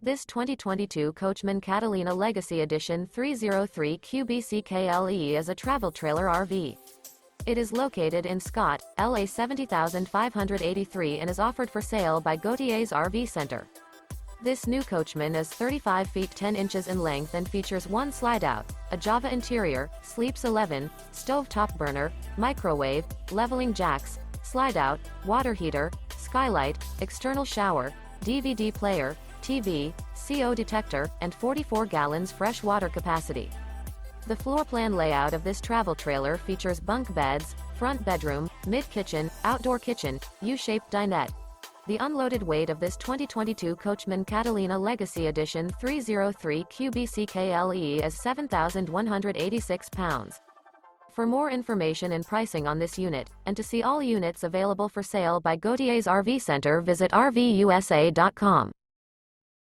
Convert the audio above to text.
This 2022 Coachmen Catalina Legacy Edition 303 QBCKLE is a travel trailer RV. It is located in Scott, LA 70583 and is offered for sale by Gauthiers RV Center. This new Coachmen is 35 feet 10 inches in length and features one slideout, a Java interior, sleeps 11, stovetop burner, microwave, leveling jacks, slideout, water heater, skylight, external shower, DVD player, TV, CO detector, and 44 gallons fresh water capacity. The floor plan layout of this travel trailer features bunk beds, front bedroom, mid-kitchen, outdoor kitchen, U-shaped dinette. The unloaded weight of this 2022 Coachmen Catalina Legacy Edition 303 QBCKLE is 7,186 pounds. For more information and pricing on this unit, and to see all units available for sale by Gauthiers RV Center, visit RVUSA.com.